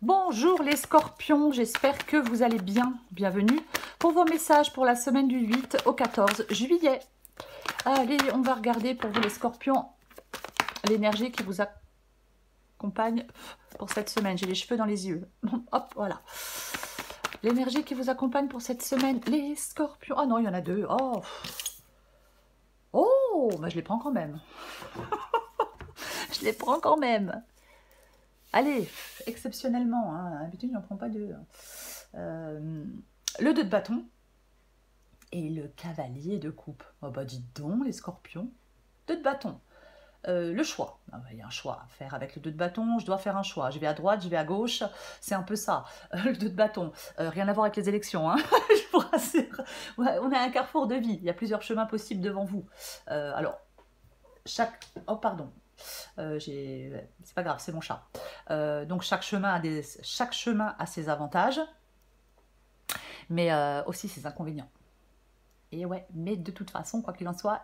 Bonjour les scorpions, j'espère que vous allez bien. Bienvenue pour vos messages pour la semaine du 8 au 14 juillet. Allez, on va regarder pour vous les scorpions l'énergie qui vous accompagne pour cette semaine. J'ai les cheveux dans les yeux. Hop, voilà. L'énergie qui vous accompagne pour cette semaine, les scorpions. Ah non, il y en a deux. Oh, oh, bah je les prends quand même. Je les prends quand même. Allez, exceptionnellement, hein, d'habitude je n'en prends pas deux. Le 2 de bâton et le cavalier de coupe. Oh bah dites donc les scorpions. 2 de bâton. Le choix. Il y a un choix à faire avec le 2 de bâton, je dois faire un choix. Je vais à droite, je vais à gauche, c'est un peu ça. Le 2 de bâton, rien à voir avec les élections, hein. Je vous rassure. Ouais, on a un carrefour de vie, il y a plusieurs chemins possibles devant vous. Alors, chaque... Oh pardon. C'est pas grave, c'est mon chat. Donc chaque chemin a ses avantages, mais aussi ses inconvénients. Et ouais, mais de toute façon, quoi qu'il en soit,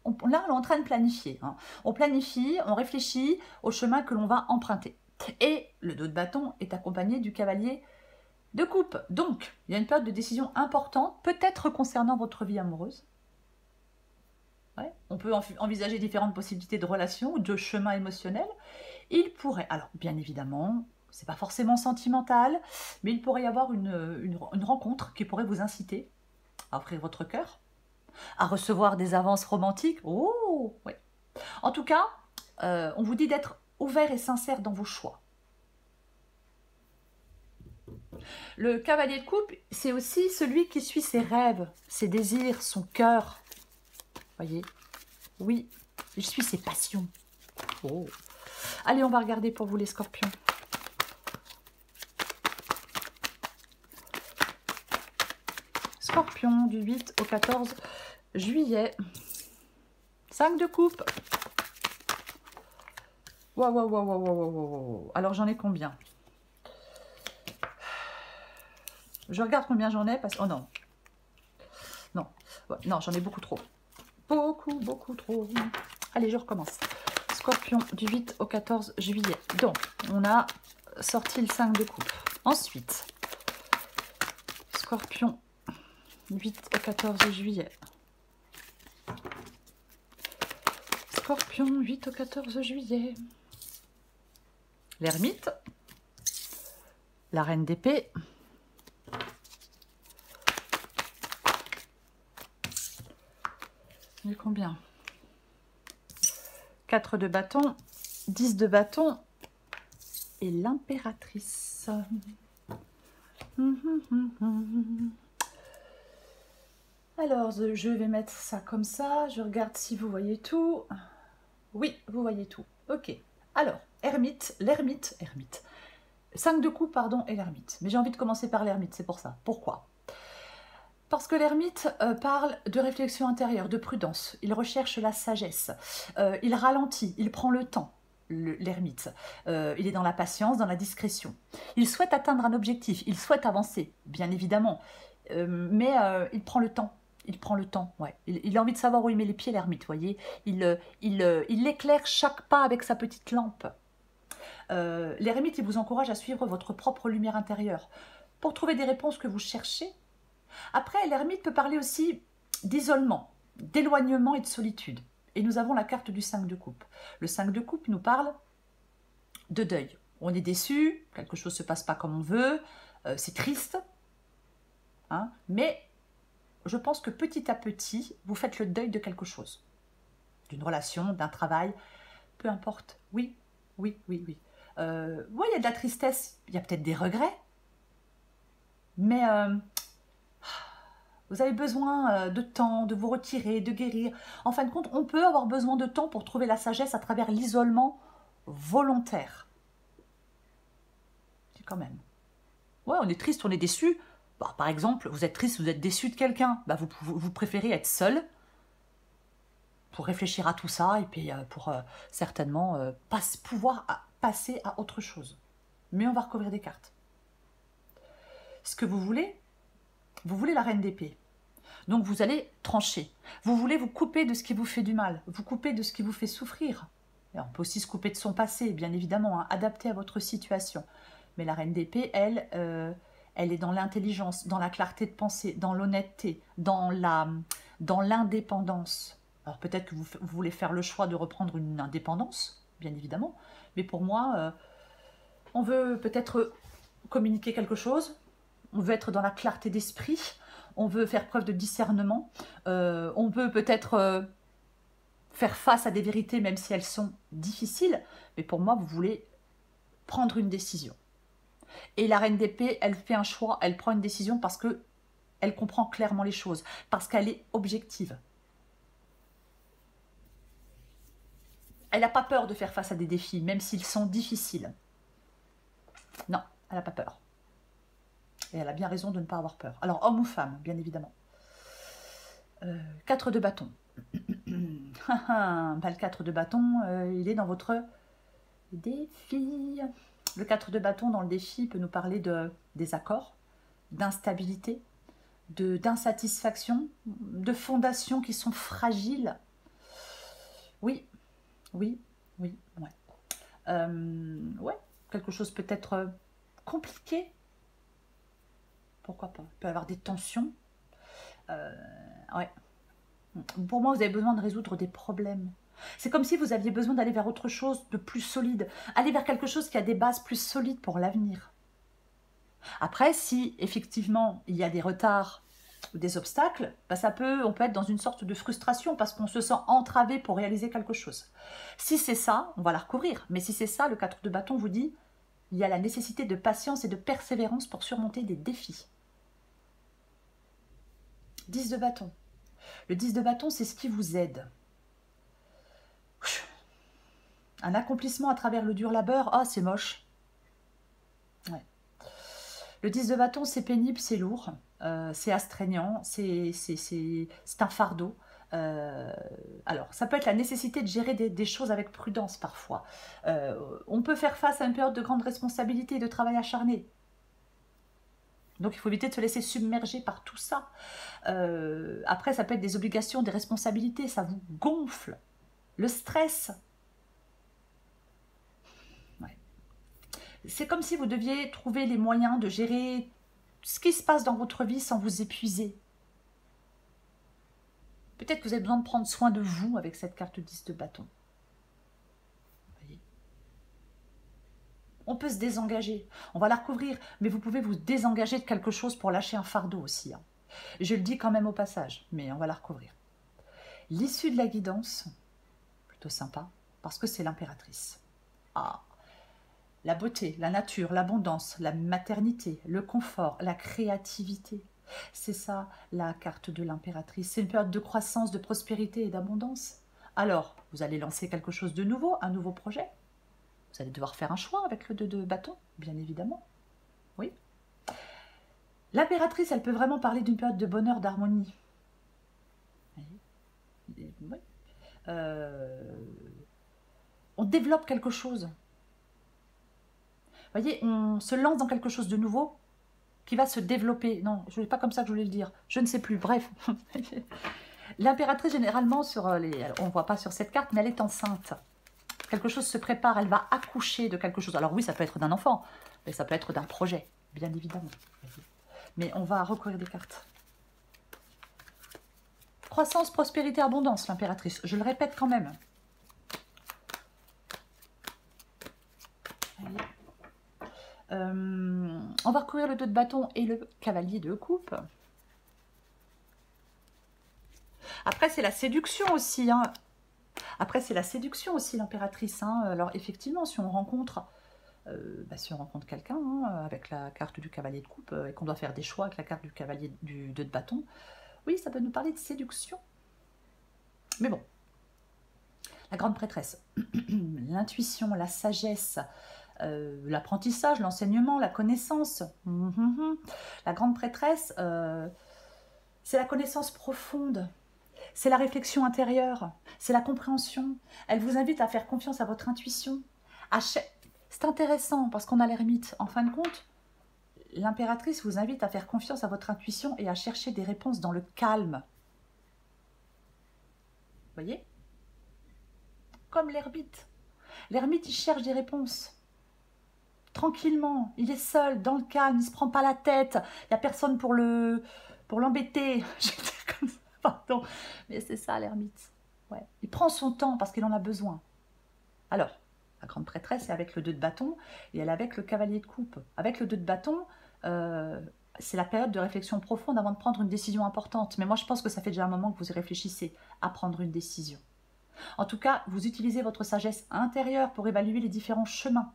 là on est en train de planifier. Hein. On planifie, on réfléchit au chemin que l'on va emprunter. Et le 2 de bâton est accompagné du cavalier de coupe. Donc, il y a une période de décision importante, peut-être concernant votre vie amoureuse. Ouais, on peut envisager différentes possibilités de relations ou de chemins émotionnels. Il pourrait, alors bien évidemment, c'est pas forcément sentimental, mais il pourrait y avoir une rencontre qui pourrait vous inciter à offrir votre cœur, à recevoir des avances romantiques. Oh, ouais. En tout cas, on vous dit d'être ouvert et sincère dans vos choix. Le cavalier de coupe, c'est aussi celui qui suit ses rêves, ses désirs, son cœur. Voyez, oui, il suit ses passions. Oh. Allez, on va regarder pour vous les scorpions. Scorpion du 8 au 14 juillet. 5 de coupe. Waouh, waouh, waouh, waouh, waouh, waouh. Alors, j'en ai combien? Je regarde combien j'en ai parce que... Oh non. Non, ouais, non, j'en ai beaucoup trop. Beaucoup trop. Allez, je recommence. Scorpion du 8 au 14 juillet. Donc, on a sorti le 5 de coupe. Ensuite, Scorpion 8 au 14 juillet. Scorpion 8 au 14 juillet. L'ermite. La reine d'épée. Il y a combien? 4 de bâton, 10 de bâton et l'impératrice. Alors, je vais mettre ça comme ça. Je regarde si vous voyez tout. Oui, vous voyez tout. Ok. Alors, l'ermite. 5 de coupe, pardon, et l'ermite. Mais j'ai envie de commencer par l'ermite, c'est pour ça. Pourquoi? Parce que l'ermite parle de réflexion intérieure, de prudence. Il recherche la sagesse. Il ralentit, il prend le temps, l'ermite. Il est dans la patience, dans la discrétion. Il souhaite atteindre un objectif, il souhaite avancer, bien évidemment. Mais il prend le temps. Il prend le temps, ouais. Il a envie de savoir où il met les pieds, l'ermite, voyez. Il éclaire chaque pas avec sa petite lampe. L'ermite, il vous encourage à suivre votre propre lumière intérieure pour trouver des réponses que vous cherchez. Après, l'ermite peut parler aussi d'isolement, d'éloignement et de solitude. Et nous avons la carte du 5 de coupe. Le 5 de coupe nous parle de deuil. On est déçu, quelque chose ne se passe pas comme on veut, c'est triste. Hein, mais je pense que petit à petit, vous faites le deuil de quelque chose. D'une relation, d'un travail, peu importe. Oui. Ouais, il y a de la tristesse, il y a peut-être des regrets. Mais... vous avez besoin de temps, de vous retirer, de guérir. En fin de compte, on peut avoir besoin de temps pour trouver la sagesse à travers l'isolement volontaire. C'est quand même. Ouais, on est triste, on est déçu. Bah, par exemple, vous êtes triste, vous êtes déçu de quelqu'un. Bah, vous préférez être seul pour réfléchir à tout ça et puis pour certainement pouvoir passer à autre chose. Mais on va recouvrir des cartes. Ce que vous voulez la reine d'épée. Donc vous allez trancher. Vous voulez vous couper de ce qui vous fait du mal, vous couper de ce qui vous fait souffrir. Et on peut aussi se couper de son passé, bien évidemment, hein, adapté à votre situation. Mais la reine d'épée, elle, elle est dans l'intelligence, dans la clarté de pensée, dans l'honnêteté, dans l'indépendance. Alors peut-être que vous voulez faire le choix de reprendre une indépendance, bien évidemment, mais pour moi, on veut peut-être communiquer quelque chose, on veut être dans la clarté d'esprit, on veut faire preuve de discernement, on veut peut-être faire face à des vérités même si elles sont difficiles, mais pour moi, vous voulez prendre une décision. Et la reine d'épée, elle fait un choix, elle prend une décision parce que elle comprend clairement les choses, parce qu'elle est objective. Elle n'a pas peur de faire face à des défis, même s'ils sont difficiles. Non, elle n'a pas peur. Et elle a bien raison de ne pas avoir peur. Alors, homme ou femme, bien évidemment. 4 de bâton. Le 4 de bâton, il est dans votre défi. Le 4 de bâton dans le défi peut nous parler de désaccord, d'instabilité, d'insatisfaction, de fondations qui sont fragiles. Oui, oui, oui, ouais. Ouais, quelque chose peut-être compliqué. Pourquoi pas? Il peut y avoir des tensions. Ouais. Pour moi, vous avez besoin de résoudre des problèmes. C'est comme si vous aviez besoin d'aller vers autre chose de plus solide. Aller vers quelque chose qui a des bases plus solides pour l'avenir. Après, si effectivement il y a des retards ou des obstacles, bah on peut être dans une sorte de frustration parce qu'on se sent entravé pour réaliser quelque chose. Si c'est ça, on va la recouvrir. Mais si c'est ça, le 4 de bâton vous dit, il y a la nécessité de patience et de persévérance pour surmonter des défis. 10 de bâton. Le 10 de bâton, c'est ce qui vous aide. Un accomplissement à travers le dur labeur, ah, c'est moche. Ouais. Le 10 de bâton, c'est pénible, c'est lourd, c'est astreignant, c'est un fardeau. Alors, ça peut être la nécessité de gérer des choses avec prudence parfois. On peut faire face à une période de grande responsabilité et de travail acharné. Donc, il faut éviter de se laisser submerger par tout ça. Après, ça peut être des obligations, des responsabilités, ça vous gonfle. Le stress. Ouais. C'est comme si vous deviez trouver les moyens de gérer ce qui se passe dans votre vie sans vous épuiser. Peut-être que vous avez besoin de prendre soin de vous avec cette carte 10 de bâton. On peut se désengager, on va la recouvrir, mais vous pouvez vous désengager de quelque chose pour lâcher un fardeau aussi. Hein. Je le dis quand même au passage, mais on va la recouvrir. L'issue de la guidance, plutôt sympa, parce que c'est l'impératrice. Ah, la beauté, la nature, l'abondance, la maternité, le confort, la créativité. C'est ça la carte de l'impératrice. C'est une période de croissance, de prospérité et d'abondance. Alors, vous allez lancer quelque chose de nouveau, un nouveau projet. Vous allez devoir faire un choix avec le 2 de bâton, bien évidemment. Oui. L'impératrice, elle peut vraiment parler d'une période de bonheur, d'harmonie. Oui. On développe quelque chose. Vous voyez, on se lance dans quelque chose de nouveau qui va se développer. Non, ce n'est pas comme ça que je voulais le dire. Je ne sais plus. Bref. L'impératrice, généralement, on ne voit pas sur cette carte, mais elle est enceinte. Quelque chose se prépare, elle va accoucher de quelque chose. Alors oui, ça peut être d'un enfant, mais ça peut être d'un projet, bien évidemment. Mais on va recouvrir des cartes. Croissance, prospérité, abondance, l'impératrice. Je le répète quand même. On va recouvrir le 2 de bâton et le cavalier de coupe. Après, c'est la séduction aussi. Hein. Après, c'est la séduction aussi, l'impératrice. Hein. Alors, effectivement, si on rencontre quelqu'un hein, avec la carte du cavalier de coupe et qu'on doit faire des choix avec la carte du cavalier du 2 de bâton, oui, ça peut nous parler de séduction. Mais bon, la grande prêtresse, l'intuition, la sagesse, l'apprentissage, l'enseignement, la connaissance. La grande prêtresse, c'est la connaissance profonde. C'est la réflexion intérieure, c'est la compréhension. Elle vous invite à faire confiance à votre intuition. C'est intéressant parce qu'on a l'ermite. En fin de compte, l'impératrice vous invite à faire confiance à votre intuition et à chercher des réponses dans le calme. Vous voyez? Comme l'ermite. L'ermite, il cherche des réponses tranquillement. Il est seul, dans le calme, il ne se prend pas la tête. Il n'y a personne pour l'embêter. Je vais dire comme ça, pardon. Mais c'est ça l'ermite. Ouais. Il prend son temps parce qu'il en a besoin. Alors, la grande prêtresse est avec le 2 de bâton et elle est avec le cavalier de coupe. Avec le 2 de bâton, c'est la période de réflexion profonde avant de prendre une décision importante. Mais moi, je pense que ça fait déjà un moment que vous y réfléchissez à prendre une décision. En tout cas, vous utilisez votre sagesse intérieure pour évaluer les différents chemins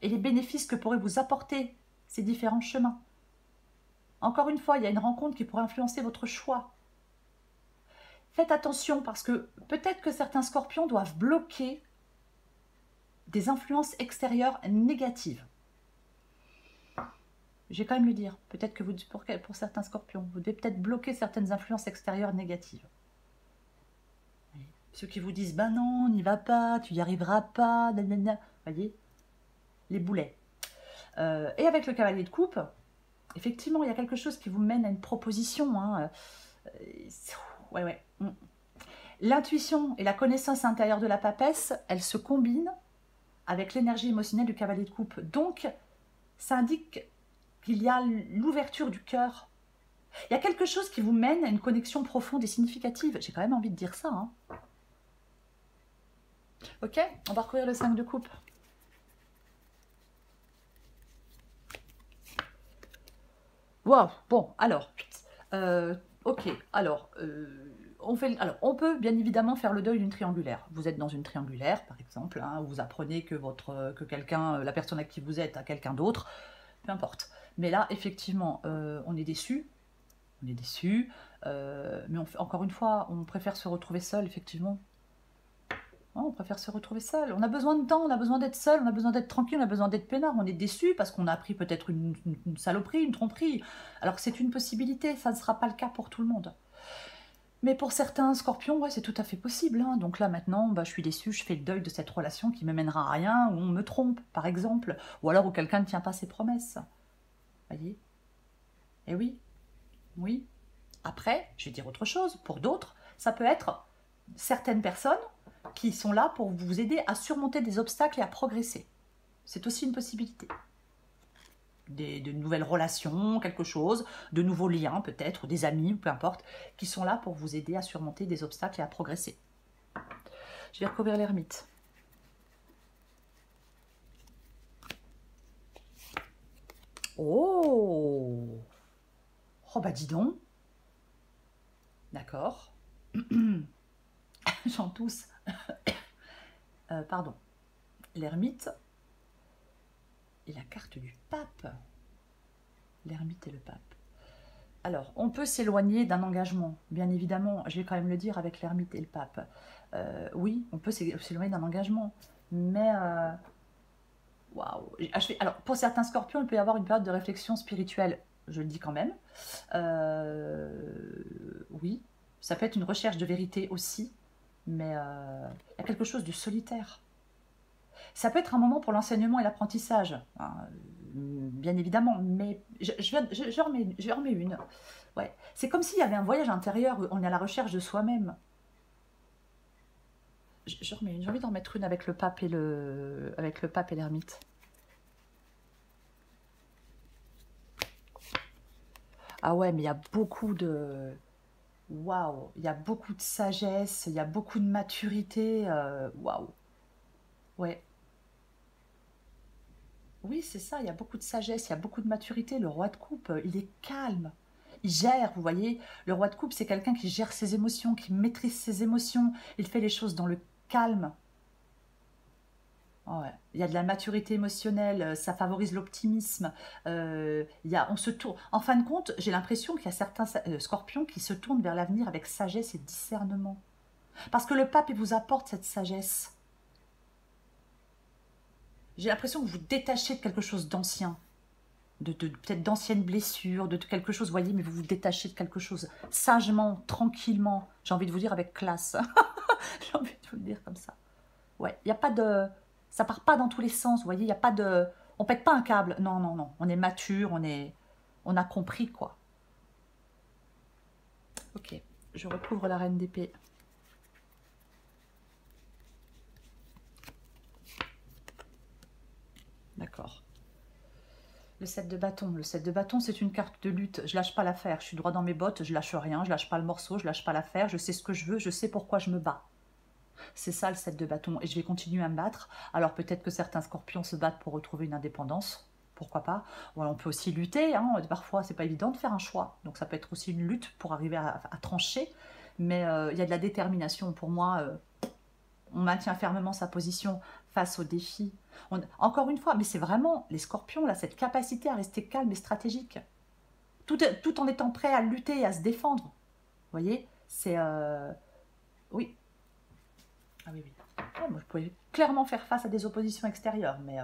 et les bénéfices que pourraient vous apporter ces différents chemins. Encore une fois, il y a une rencontre qui pourrait influencer votre choix. Faites attention parce que peut-être que certains scorpions doivent bloquer des influences extérieures négatives. Je vais quand même le dire. Peut-être que pour certains scorpions, vous devez peut-être bloquer certaines influences extérieures négatives. Ceux qui vous disent, ben non, n'y va pas, tu n'y arriveras pas, nanana. Voyez, les boulets. Et avec le cavalier de coupe, effectivement, il y a quelque chose qui vous mène à une proposition. Hein. Ouais. L'intuition et la connaissance intérieure de la papesse, elles se combinent avec l'énergie émotionnelle du cavalier de coupe. Donc, ça indique qu'il y a l'ouverture du cœur. Il y a quelque chose qui vous mène à une connexion profonde et significative. J'ai quand même envie de dire ça. Hein. Ok, on va recouvrir le 5 de coupe. Wow, bon, alors, ok, alors, on peut bien évidemment faire le deuil d'une triangulaire. Vous êtes dans une triangulaire, par exemple, hein, vous apprenez que la personne à qui vous êtes a quelqu'un d'autre, peu importe. Mais là, effectivement, on est déçu, mais encore une fois, on préfère se retrouver seul, effectivement. On préfère se retrouver seul. On a besoin de temps, on a besoin d'être seul, on a besoin d'être tranquille, on a besoin d'être peinard. On est déçu parce qu'on a appris peut-être une saloperie, une tromperie. Alors que c'est une possibilité, ça ne sera pas le cas pour tout le monde. Mais pour certains scorpions, ouais, c'est tout à fait possible. Hein. Donc là, maintenant, je suis déçue, je fais le deuil de cette relation qui ne me mènera à rien, où on me trompe, par exemple. Ou alors où quelqu'un ne tient pas ses promesses. Voyez? Eh oui. Oui. Après, je vais dire autre chose. Pour d'autres, ça peut être certaines personnes qui sont là pour vous aider à surmonter des obstacles et à progresser. C'est aussi une possibilité. De nouvelles relations, quelque chose, de nouveaux liens peut-être, des amis, peu importe, qui sont là pour vous aider à surmonter des obstacles et à progresser. Je vais recouvrir l'ermite. Oh! Oh bah dis donc. D'accord. J'en tousse. Pardon. L'ermite et la carte du pape. L'ermite et le pape. Alors, on peut s'éloigner d'un engagement, bien évidemment, je vais quand même le dire avec l'ermite et le pape. Oui, on peut s'éloigner d'un engagement, mais... Waouh. Alors, pour certains scorpions, il peut y avoir une période de réflexion spirituelle, je le dis quand même. Oui, ça peut être une recherche de vérité aussi, mais il y a quelque chose de solitaire. Ça peut être un moment pour l'enseignement et l'apprentissage, hein, bien évidemment, mais je remets une. Ouais. C'est comme s'il y avait un voyage intérieur où on est à la recherche de soi-même. Je remets une, j'ai envie d'en mettre une avec le pape et l'ermite. Ah ouais, mais il y a beaucoup de... Waouh, il y a beaucoup de sagesse, il y a beaucoup de maturité. Waouh. Ouais. Oui, c'est ça, il y a beaucoup de sagesse, il y a beaucoup de maturité. Le roi de coupe, il est calme. Il gère, vous voyez. Le roi de coupe, c'est quelqu'un qui gère ses émotions, qui maîtrise ses émotions. Il fait les choses dans le calme. Ouais. Il y a de la maturité émotionnelle, ça favorise l'optimisme. On se tourne. En fin de compte, j'ai l'impression qu'il y a certains scorpions qui se tournent vers l'avenir avec sagesse et discernement. Parce que le pape, il vous apporte cette sagesse. J'ai l'impression que vous vous détachez de quelque chose d'ancien, peut-être d'anciennes blessures, de quelque chose, voyez, mais vous vous détachez de quelque chose sagement, tranquillement, j'ai envie de vous dire avec classe. J'ai envie de vous le dire comme ça. Ouais, il n'y a pas de... Ça part pas dans tous les sens, vous voyez, il n'y a pas de... On pète pas un câble, non, non, non, on est mature, on a compris, quoi. Ok, je recouvre la reine d'épée. D'accord. Le 7 de bâton. Le 7 de bâton, c'est une carte de lutte. Je lâche pas l'affaire. Je suis droit dans mes bottes, je lâche rien, je lâche pas le morceau, je lâche pas l'affaire. Je sais ce que je veux, je sais pourquoi je me bats. C'est ça le 7 de bâton. Et je vais continuer à me battre. Alors peut-être que certains scorpions se battent pour retrouver une indépendance. Pourquoi pas. Voilà, on peut aussi lutter. Hein. Parfois, c'est pas évident de faire un choix. Donc ça peut être aussi une lutte pour arriver à trancher. Mais il y a de la détermination. Pour moi, on maintient fermement sa position face aux défis. Encore une fois, mais c'est vraiment les scorpions, là, cette capacité à rester calme et stratégique. Tout en étant prêt à lutter et à se défendre. Vous voyez, c'est... Oui. Ah oui, oui. Ouais, moi, je pouvais clairement faire face à des oppositions extérieures, mais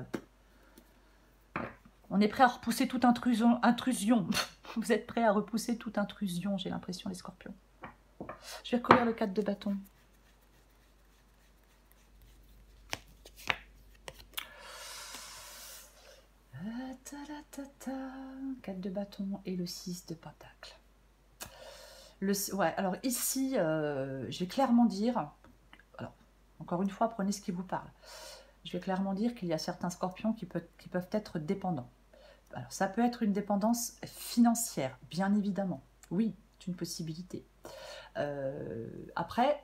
on est prêt à repousser toute intrusion. Vous êtes prêt à repousser toute intrusion, j'ai l'impression, les scorpions. Je vais recouvrir le 4 de bâton. Ta-da-ta-ta. 4 de bâton et le 6 de pentacle. Ouais, alors ici, je vais clairement dire... Alors, encore une fois, prenez ce qui vous parle. Je vais clairement dire qu'il y a certains scorpions qui peuvent être dépendants. Alors, ça peut être une dépendance financière, bien évidemment. Oui, c'est une possibilité. Après,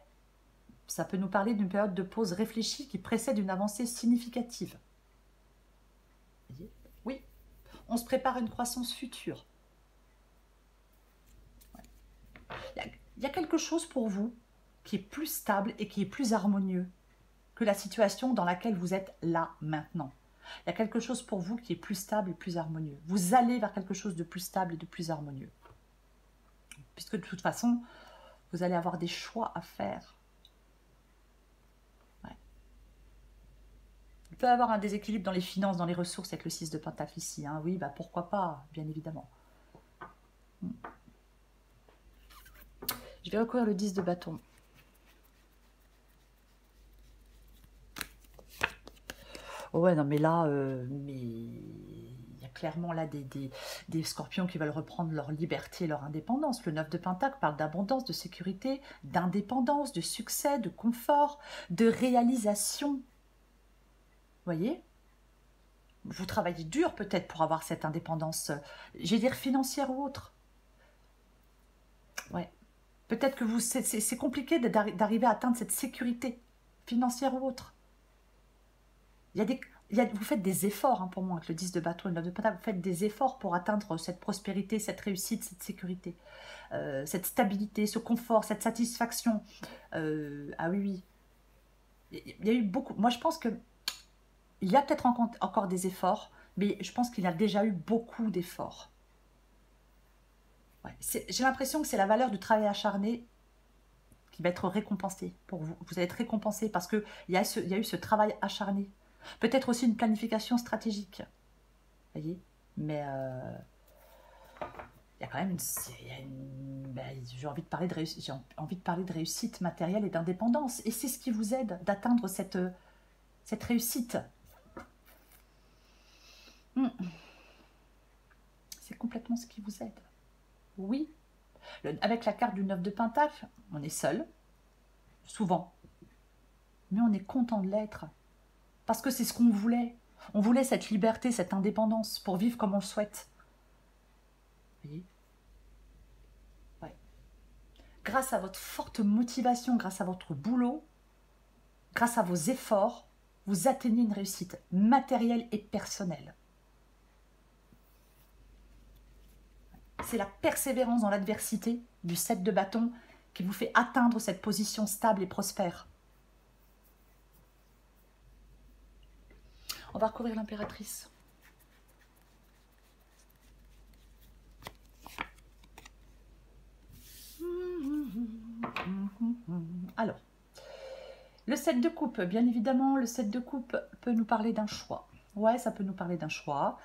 ça peut nous parler d'une période de pause réfléchie qui précède une avancée significative. Oui, on se prépare à une croissance future. Il y a quelque chose pour vous qui est plus stable et qui est plus harmonieux que la situation dans laquelle vous êtes là, maintenant. Il y a quelque chose pour vous qui est plus stable et plus harmonieux. Vous allez vers quelque chose de plus stable et de plus harmonieux. Puisque de toute façon, vous allez avoir des choix à faire. Ouais. Il peut y avoir un déséquilibre dans les finances, dans les ressources avec le 6 de pentacle ici. Hein. Oui, bah pourquoi pas, bien évidemment. Je vais recouvrir le 10 de bâton. Oh ouais, non, mais là, il y a clairement là des scorpions qui veulent reprendre leur liberté, leur indépendance. Le 9 de pentacle parle d'abondance, de sécurité, d'indépendance, de succès, de confort, de réalisation. Vous voyez? Vous travaillez dur peut-être pour avoir cette indépendance, je vais dire financière ou autre. Ouais. Peut-être que c'est compliqué d'arriver à atteindre cette sécurité financière ou autre. Vous faites des efforts, hein, pour moi, avec le 10 de bâton et le 9 de pentacle, vous faites des efforts pour atteindre cette prospérité, cette réussite, cette sécurité, cette stabilité, ce confort, cette satisfaction. Ah oui, oui. Il y a eu beaucoup. Moi, je pense que il y a peut-être encore des efforts, mais je pense qu'il y a déjà eu beaucoup d'efforts. Ouais. J'ai l'impression que c'est la valeur du travail acharné qui va être récompensée pour vous. Vous allez être récompensé parce qu'il y a eu ce travail acharné. Peut-être aussi une planification stratégique. Vous voyez? Mais il y a quand même j'ai envie de parler de réussite, j'ai envie de parler de réussite matérielle et d'indépendance. Et c'est ce qui vous aide d'atteindre cette réussite. C'est complètement ce qui vous aide. Oui. Avec la carte du 9 de pentacle, on est seul, souvent. Mais on est content de l'être. Parce que c'est ce qu'on voulait. On voulait cette liberté, cette indépendance pour vivre comme on le souhaite. Vous voyez? Ouais. Grâce à votre forte motivation, grâce à votre boulot, grâce à vos efforts, vous atteignez une réussite matérielle et personnelle. C'est la persévérance dans l'adversité du 7 de bâton qui vous fait atteindre cette position stable et prospère. On va recouvrir l'impératrice. Alors, le 7 de coupe, bien évidemment, le 7 de coupe peut nous parler d'un choix. Ouais, ça peut nous parler d'un choix.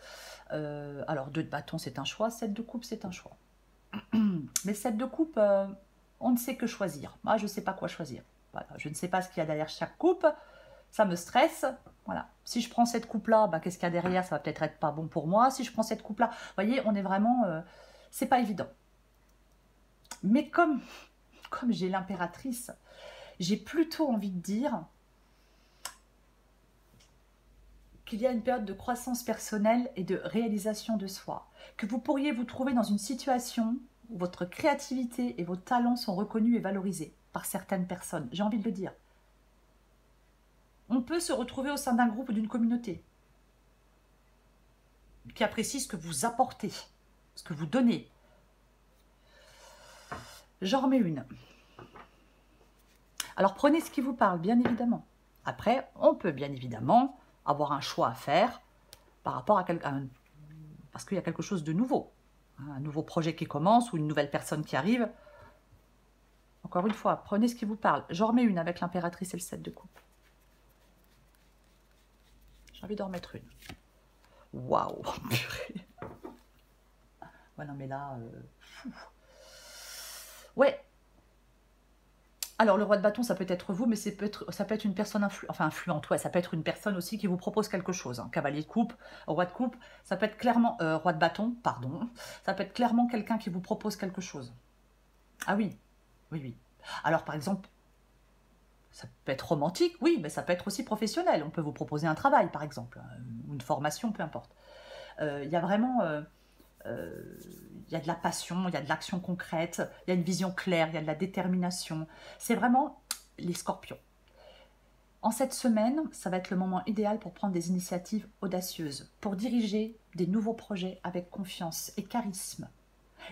Alors, 2 de bâton, c'est un choix. 7 de coupe, c'est un choix. Mais 7 de coupe, on ne sait que choisir. Moi, je ne sais pas quoi choisir. Voilà, je ne sais pas ce qu'il y a derrière chaque coupe. Ça me stresse. Voilà. Si je prends cette coupe-là, bah, qu'est-ce qu'il y a derrière? Ça va peut-être être pas bon pour moi. Si je prends cette coupe-là, vous voyez, on est vraiment... c'est pas évident. Mais comme j'ai l'impératrice, j'ai plutôt envie de dire... qu'il y a une période de croissance personnelle et de réalisation de soi, que vous pourriez vous trouver dans une situation où votre créativité et vos talents sont reconnus et valorisés par certaines personnes. J'ai envie de le dire. On peut se retrouver au sein d'un groupe ou d'une communauté qui apprécie ce que vous apportez, ce que vous donnez. J'en remets une. Alors prenez ce qui vous parle, bien évidemment. Après, on peut bien évidemment avoir un choix à faire par rapport à quelqu'un, parce qu'il y a quelque chose de nouveau. Un nouveau projet qui commence ou une nouvelle personne qui arrive. Encore une fois, prenez ce qui vous parle. J'en remets une avec l'impératrice et le 7 de coupe. J'ai envie d'en remettre une. Waouh, purée. Ouais, non, mais là... Ouais. Alors, le roi de bâton, ça peut être vous, mais ça peut être une personne influente. Ouais, ça peut être une personne aussi qui vous propose quelque chose. Hein. Cavalier de coupe, roi de coupe, ça peut être clairement... roi de bâton, pardon. Ça peut être clairement quelqu'un qui vous propose quelque chose. Ah oui, oui, oui. Alors, par exemple, ça peut être romantique, oui, mais ça peut être aussi professionnel. On peut vous proposer un travail, par exemple, ou une formation, peu importe. Il y a vraiment... il y a de la passion, il y a de l'action concrète, il y a une vision claire, il y a de la détermination. C'est vraiment les scorpions. En cette semaine, ça va être le moment idéal pour prendre des initiatives audacieuses, pour diriger des nouveaux projets avec confiance et charisme.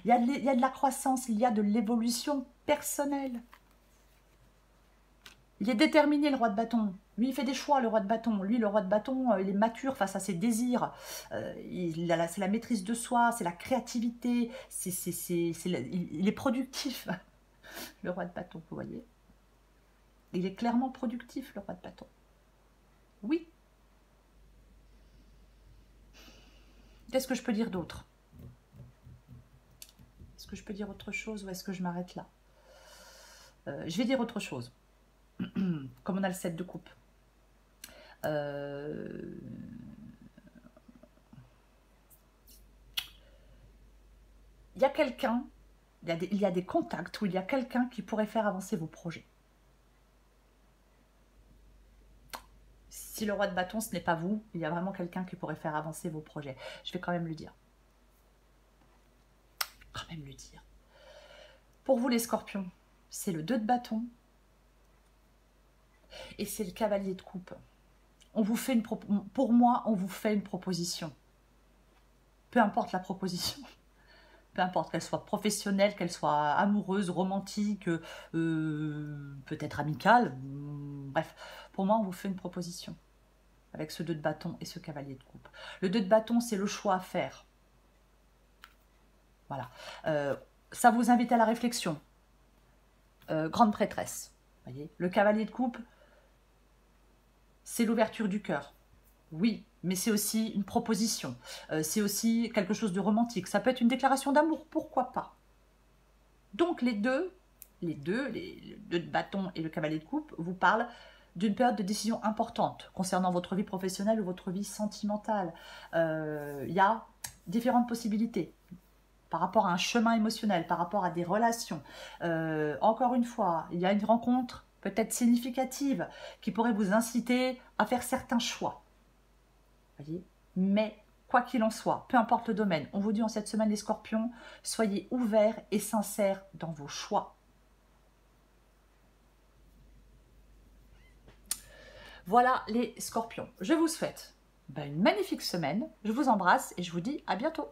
Il y a de la croissance, il y a de l'évolution personnelle. Il est déterminé, le roi de bâton. Lui, il fait des choix, le roi de bâton. Lui, le roi de bâton, il est mature face à ses désirs. C'est la maîtrise de soi, c'est la créativité. Il est productif, le roi de bâton, vous voyez. Il est clairement productif, le roi de bâton. Oui. Qu'est-ce que je peux dire d'autre? Est-ce que je peux dire autre chose ou est-ce que je m'arrête là? Je vais dire autre chose. Comme on a le 7 de coupe. Il y a quelqu'un, il y a des contacts où il y a quelqu'un qui pourrait faire avancer vos projets. Si le roi de bâton, ce n'est pas vous, il y a vraiment quelqu'un qui pourrait faire avancer vos projets. Je vais quand même le dire. Pour vous les scorpions, c'est le 2 de bâton et c'est le cavalier de coupe. Pour moi, on vous fait une proposition. Peu importe la proposition. Peu importe qu'elle soit professionnelle, qu'elle soit amoureuse, romantique, peut-être amicale. Bref, pour moi, on vous fait une proposition. Avec ce 2 de bâton et ce cavalier de coupe. Le 2 de bâton, c'est le choix à faire. Voilà. Ça vous invite à la réflexion. Grande prêtresse. Voyez. Le cavalier de coupe, c'est l'ouverture du cœur. Oui, mais c'est aussi une proposition. C'est aussi quelque chose de romantique. Ça peut être une déclaration d'amour, pourquoi pas. Donc les deux, le 2 de bâton et le cavalier de coupe, vous parlent d'une période de décision importante concernant votre vie professionnelle ou votre vie sentimentale. Il y a différentes possibilités par rapport à un chemin émotionnel, par rapport à des relations. Encore une fois, il y a une rencontre peut-être significative qui pourrait vous inciter à faire certains choix. Voyez. Mais quoi qu'il en soit, peu importe le domaine, on vous dit en cette semaine les scorpions, soyez ouverts et sincères dans vos choix. Voilà les scorpions. Je vous souhaite une magnifique semaine. Je vous embrasse et je vous dis à bientôt.